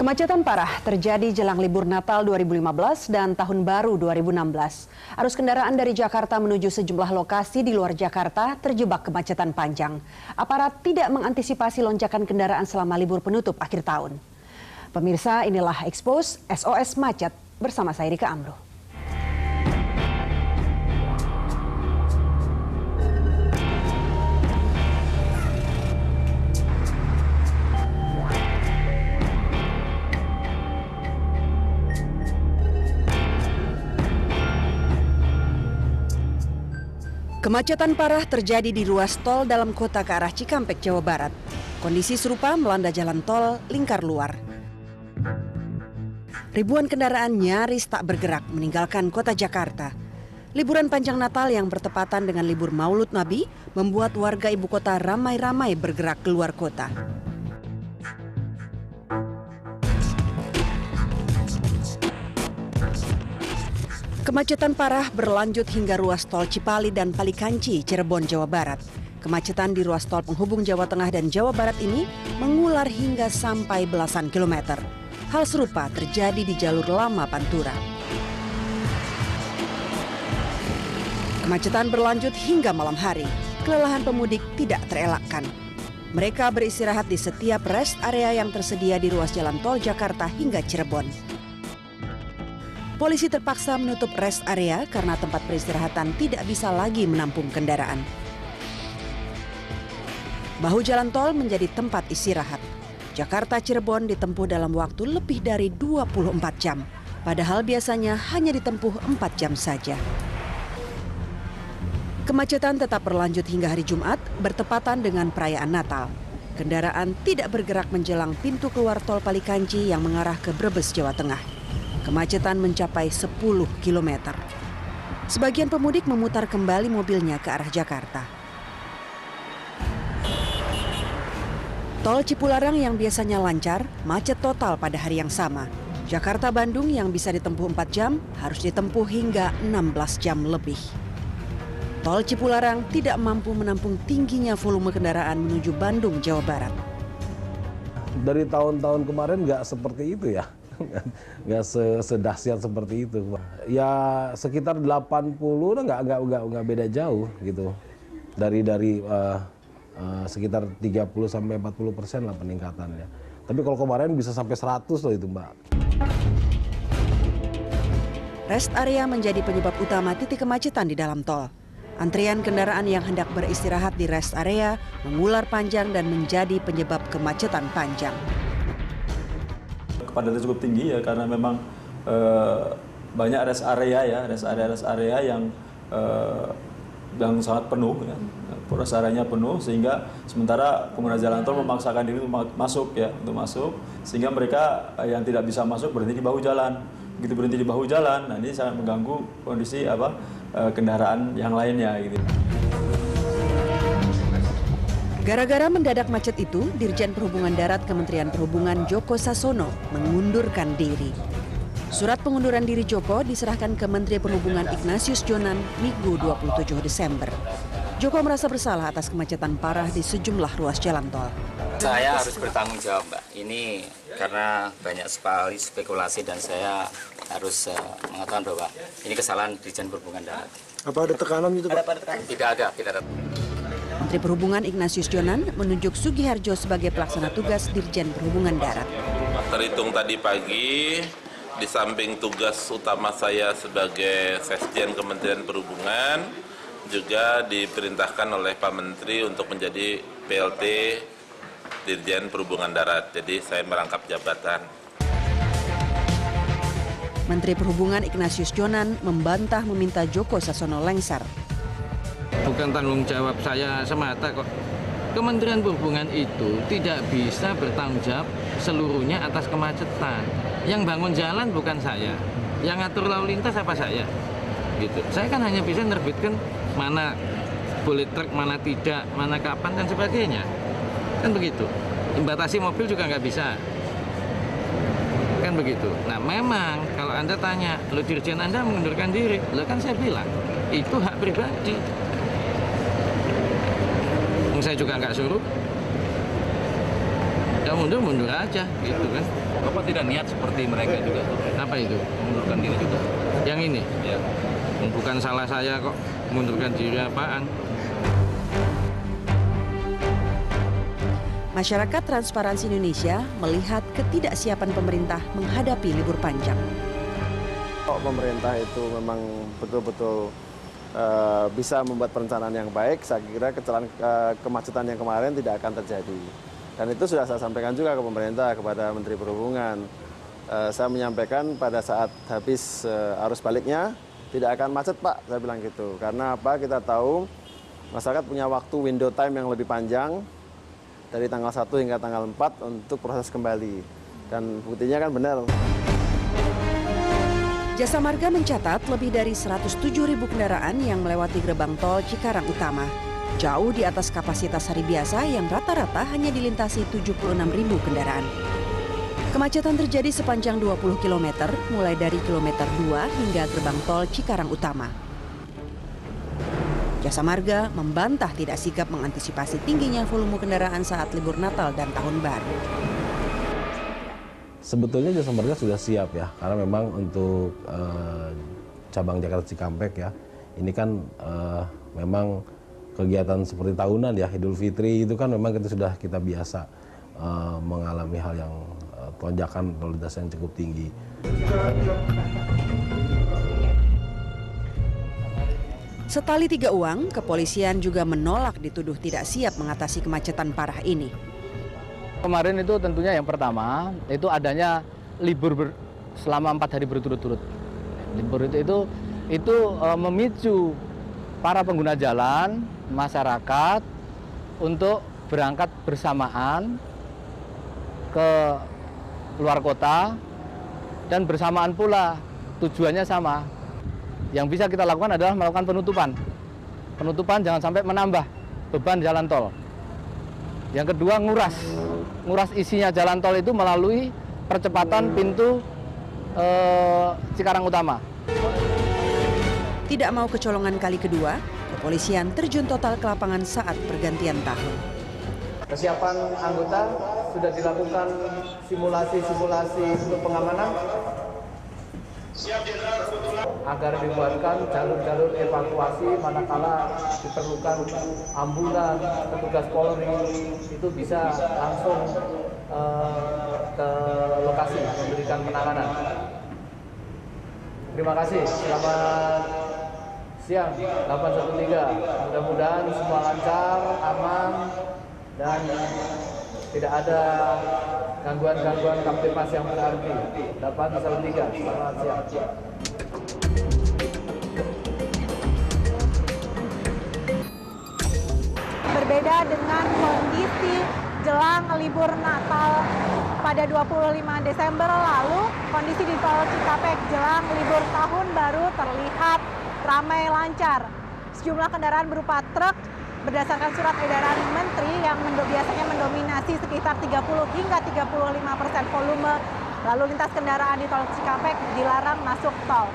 Kemacetan parah terjadi jelang libur Natal 2015 dan Tahun Baru 2016. Arus kendaraan dari Jakarta menuju sejumlah lokasi di luar Jakarta terjebak kemacetan panjang. Aparat tidak mengantisipasi lonjakan kendaraan selama libur penutup akhir tahun. Pemirsa, inilah Expose SOS Macet bersama saya Rika Amro. Kemacetan parah terjadi di ruas tol dalam kota ke arah Cikampek, Jawa Barat. Kondisi serupa melanda jalan tol lingkar luar. Ribuan kendaraan nyaris tak bergerak meninggalkan kota Jakarta. Liburan panjang Natal yang bertepatan dengan libur Maulud Nabi membuat warga ibu kota ramai-ramai bergerak keluar kota. Kemacetan parah berlanjut hingga ruas tol Cipali dan Palikanci, Cirebon, Jawa Barat. Kemacetan di ruas tol penghubung Jawa Tengah dan Jawa Barat ini mengular hingga sampai belasan kilometer. Hal serupa terjadi di jalur lama Pantura. Kemacetan berlanjut hingga malam hari. Kelelahan pemudik tidak terelakkan. Mereka beristirahat di setiap rest area yang tersedia di ruas jalan tol Jakarta hingga Cirebon. Polisi terpaksa menutup rest area karena tempat peristirahatan tidak bisa lagi menampung kendaraan. Bahu jalan tol menjadi tempat istirahat. Jakarta-Cirebon ditempuh dalam waktu lebih dari 24 jam, padahal biasanya hanya ditempuh 4 jam saja. Kemacetan tetap berlanjut hingga hari Jumat, bertepatan dengan perayaan Natal. Kendaraan tidak bergerak menjelang pintu keluar tol Palikanci yang mengarah ke Brebes, Jawa Tengah. Kemacetan mencapai 10 km. Sebagian pemudik memutar kembali mobilnya ke arah Jakarta. Tol Cipularang yang biasanya lancar, macet total pada hari yang sama. Jakarta-Bandung yang bisa ditempuh 4 jam, harus ditempuh hingga 16 jam lebih. Tol Cipularang tidak mampu menampung tingginya volume kendaraan menuju Bandung, Jawa Barat. Dari tahun-tahun kemarin nggak seperti itu ya. Nggak sedahsyat seperti itu. Ya sekitar 80 nggak beda jauh gitu. Dari sekitar 30-40% lah peningkatannya. Tapi kalau kemarin bisa sampai 100 loh itu, Mbak. Rest area menjadi penyebab utama titik kemacetan di dalam tol. Antrian kendaraan yang hendak beristirahat di rest area mengular panjang dan menjadi penyebab kemacetan panjang. Kepadatan cukup tinggi ya karena memang banyak rest area yang sangat penuh ya. Rest areanya penuh sehingga sementara pengguna jalan tol memaksakan diri untuk masuk sehingga mereka yang tidak bisa masuk berhenti di bahu jalan. Begitu berhenti di bahu jalan, nah ini sangat mengganggu kondisi kendaraan yang lainnya gitu. Gara-gara mendadak macet itu, Dirjen Perhubungan Darat Kementerian Perhubungan Joko Sasono mengundurkan diri. Surat pengunduran diri Joko diserahkan ke Menteri Perhubungan Ignatius Jonan Minggu 27 Desember. Joko merasa bersalah atas kemacetan parah di sejumlah ruas jalan tol. Saya harus bertanggung jawab, Mbak. Ini karena banyak sekali spekulasi dan saya harus mengatakan bahwa ini kesalahan Dirjen Perhubungan Darat. Apa ada tekanan gitu, Pak? Tidak ada. Menteri Perhubungan Ignatius Jonan menunjuk Sugiharjo sebagai pelaksana tugas Dirjen Perhubungan Darat. Terhitung tadi pagi, di samping tugas utama saya sebagai Sesjen Kementerian Perhubungan, juga diperintahkan oleh Pak Menteri untuk menjadi PLT Dirjen Perhubungan Darat. Jadi saya merangkap jabatan. Menteri Perhubungan Ignatius Jonan membantah meminta Joko Sasono lengser. Bukan tanggung jawab saya semata kok. Kementerian Perhubungan itu tidak bisa bertanggung jawab seluruhnya atas kemacetan. Yang bangun jalan bukan saya, yang ngatur lalu lintas apa saya. Gitu. Saya kan hanya bisa menerbitkan mana boleh truk, mana tidak, mana kapan dan sebagainya. Kan begitu. Membatasi mobil juga nggak bisa. Kan begitu. Nah memang kalau Anda tanya, lo Dirjen Anda mengundurkan diri, lo kan saya bilang itu hak pribadi. Saya juga nggak suruh. Ya mundur aja gitu kan. Bapak tidak niat seperti mereka juga? Apa itu? Mengundurkan diri juga? Yang ini? Ya. Bukan salah saya kok, mundurkan diri apaan. Masyarakat Transparansi Indonesia melihat ketidaksiapan pemerintah menghadapi libur panjang. Kalau pemerintah itu memang betul-betul bisa membuat perencanaan yang baik, saya kira kemacetan yang kemarin tidak akan terjadi. Dan itu sudah saya sampaikan juga ke pemerintah, kepada Menteri Perhubungan. Saya menyampaikan pada saat habis arus baliknya, tidak akan macet Pak, saya bilang gitu. Karena apa? Kita tahu masyarakat punya waktu window time yang lebih panjang, dari tanggal 1 hingga tanggal 4 untuk proses kembali. Dan buktinya kan benar. Jasa Marga mencatat lebih dari 107.000 kendaraan yang melewati gerbang tol Cikarang Utama. Jauh di atas kapasitas hari biasa yang rata-rata hanya dilintasi 76.000 kendaraan. Kemacetan terjadi sepanjang 20 km, mulai dari kilometer 2 hingga gerbang tol Cikarang Utama. Jasa Marga membantah tidak sigap mengantisipasi tingginya volume kendaraan saat libur Natal dan Tahun Baru. Sebetulnya Jasa Marga sudah siap ya, karena memang untuk cabang Jakarta Cikampek ya, ini kan memang kegiatan seperti tahunan ya, Idul Fitri itu kan memang kita biasa mengalami hal yang lonjakan lalu lintas yang cukup tinggi. Setali tiga uang, kepolisian juga menolak dituduh tidak siap mengatasi kemacetan parah ini. Kemarin itu tentunya yang pertama itu adanya libur selama 4 hari berturut-turut. Libur itu memicu para pengguna jalan, masyarakat untuk berangkat bersamaan ke luar kota dan bersamaan pula tujuannya sama. Yang bisa kita lakukan adalah melakukan penutupan. Penutupan jangan sampai menambah beban jalan tol. Yang kedua, nguras isinya jalan tol itu melalui percepatan pintu Cikarang Utama. Tidak mau kecolongan kali kedua, kepolisian terjun total ke lapangan saat pergantian tahun. Kesiapan anggota sudah dilakukan simulasi untuk pengamanan agar dibuatkan jalur-jalur evakuasi manakala diperlukan ambulan, petugas Polri itu bisa langsung ke lokasi memberikan penanganan. Terima kasih, selamat siang 813. Mudah-mudahan semua lancar, aman, dan tidak ada gangguan-gangguan kamtipmas yang berarti. 813, selamat siang. Berbeda dengan kondisi jelang libur Natal pada 25 Desember lalu, kondisi di tol Cikampek jelang libur Tahun Baru terlihat ramai lancar. Sejumlah kendaraan berupa truk berdasarkan surat edaran Menteri yang biasanya mendominasi sekitar 30 hingga 35% volume lalu lintas kendaraan di tol Cikampek dilarang masuk tol.